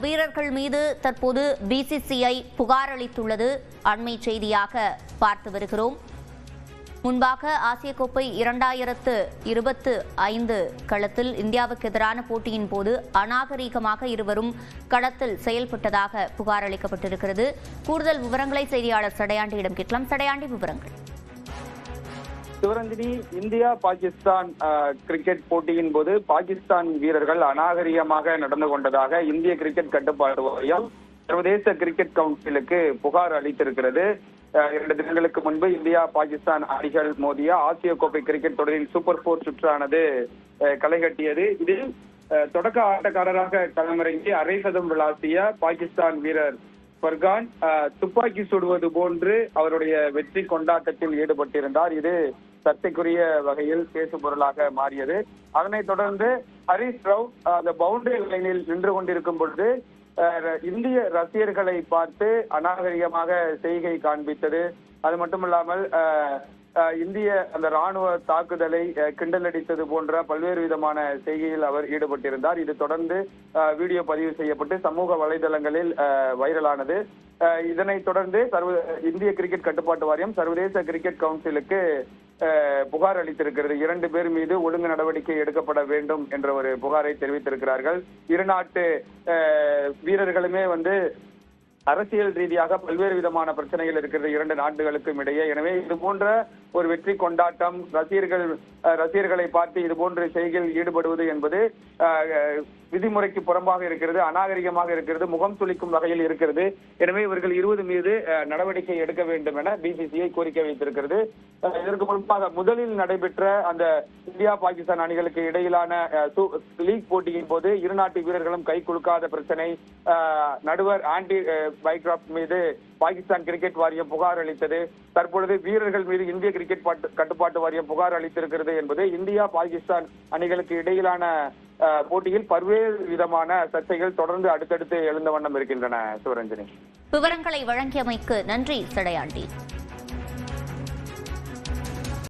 வீரர்கள் மீது தற்போது பிசிசிஐ புகார் அளித்துள்ளது அண்மை செய்தியாக பார்த்து வருகிறோம். முன்பாக ஆசிய கோப்பை 2025 களத்தில் இந்தியாவுக்கு எதிரான போட்டியின் போது அநாகரீகமாக இருவரும் களத்தில் செயல்பட்டதாக புகார் அளிக்கப்பட்டிருக்கிறது. கூடுதல் விவரங்களை செய்தியாளர் சடையாண்டியிடம் கேட்கலாம். சடையாண்டி, விவரங்கள். சிவரஞ்சனி, இந்தியா பாகிஸ்தான் கிரிக்கெட் போட்டியின் போது பாகிஸ்தான் வீரர்கள் அநாகரிகமாக நடந்து கொண்டதாக இந்திய கிரிக்கெட் கட்டுப்பாட்டு வாரியம் சர்வதேச கிரிக்கெட் கவுன்சிலுக்கு புகார் அளித்திருக்கிறது. 2 தினங்களுக்கு முன்பு இந்தியா பாகிஸ்தான் அணிகள் மோதிய ஆசிய கோப்பை கிரிக்கெட் தொடரின் சூப்பர் 4 சுற்றானது களை கட்டியது. இதில் தொடக்க ஆட்டக்காரராக களமிறங்கி அரை சதம் விளாசிய பாகிஸ்தான் வீரர் ஃபர்கான் துப்பாக்கி சுடுவது போன்று அவருடைய வெற்றி கொண்டாட்டத்தில் ஈடுபட்டிருந்தார். இது சர்ச்சைக்குரிய வகையில் பேசு பொருளாக மாறியது. அதனைத் தொடர்ந்து ஹரிஸ் ராவ் அந்த பவுண்டரி லைனில் நின்று கொண்டிருக்கும் பொழுது இந்திய ரசிகர்களை பார்த்து அநாகரிகமாக செய்கை காண்பித்தது. அது மட்டுமில்லாமல் இந்திய அந்த ராணுவ தாக்குதலை கிண்டல் அடித்தது போன்ற பல்வேறு விதமான செய்கையில் அவர் ஈடுபட்டிருந்தார். இது தொடர்ந்து வீடியோ பதிவு செய்யப்பட்டு சமூக வலைதளங்களில் வைரலானது. இதனைத் தொடர்ந்து இந்திய கிரிக்கெட் கட்டுப்பாட்டு வாரியம் சர்வதேச கிரிக்கெட் கவுன்சிலுக்கு புகார் அளித்திருக்கிறது. 2 பேர் மீது ஒழுங்கு நடவடிக்கை எடுக்கப்பட வேண்டும் என்ற ஒரு புகாரை தெரிவித்திருக்கிறார்கள். இரு நாட்டு வீரர்களுமே அரசியல் ரீதியாக பல்வேறு விதமான பிரச்சனைகள் இருக்கிறது 2 நாடுகளுக்கும் இடையே. எனவே இது போன்ற ஒரு வெற்றி கொண்டாட்டம் ரசிகர்களை பார்த்து இது போன்ற செய்கையில் ஈடுபடுவது என்பது விதிமுறைக்கு புறம்பாக இருக்கிறது, அநாகரிகமாக இருக்கிறது, முகம் சுளிக்கும் வகையில் இருக்கிறது. எனவே இவர்கள் 20 மீது நடவடிக்கை எடுக்க வேண்டும் என பிசிசிஐ கோரிக்கை வைத்திருக்கிறது. இதற்கு முன்பாக முதலில் நடைபெற்ற அந்த இந்தியா பாகிஸ்தான் அணிகளுக்கு இடையிலான லீக் போட்டியின் போது இரு நாட்டு வீரர்களும் கை குலுக்காத பிரச்சனை, நடுவர் ஆண்டி பைக்ராப்ட் மீது பாகிஸ்தான் கிரிக்கெட் வாரியம் புகார் அளித்தது. தற்பொழுது வீரர்கள் மீது இந்திய கிரிக்கெட் கட்டுப்பாட்டு வாரியம் புகார் அளித்திருக்கிறது என்பது இந்தியா பாகிஸ்தான் அணிகளுக்கு இடையிலான போட்டியில் பல்வேறு விதமான சர்ச்சைகள் தொடர்ந்து அடுத்தடுத்து எழுந்த வண்ணம் இருக்கின்றன. சிவரஞ்சனி, விவரங்களை வழங்கியமைக்கு நன்றி சடையாண்டி.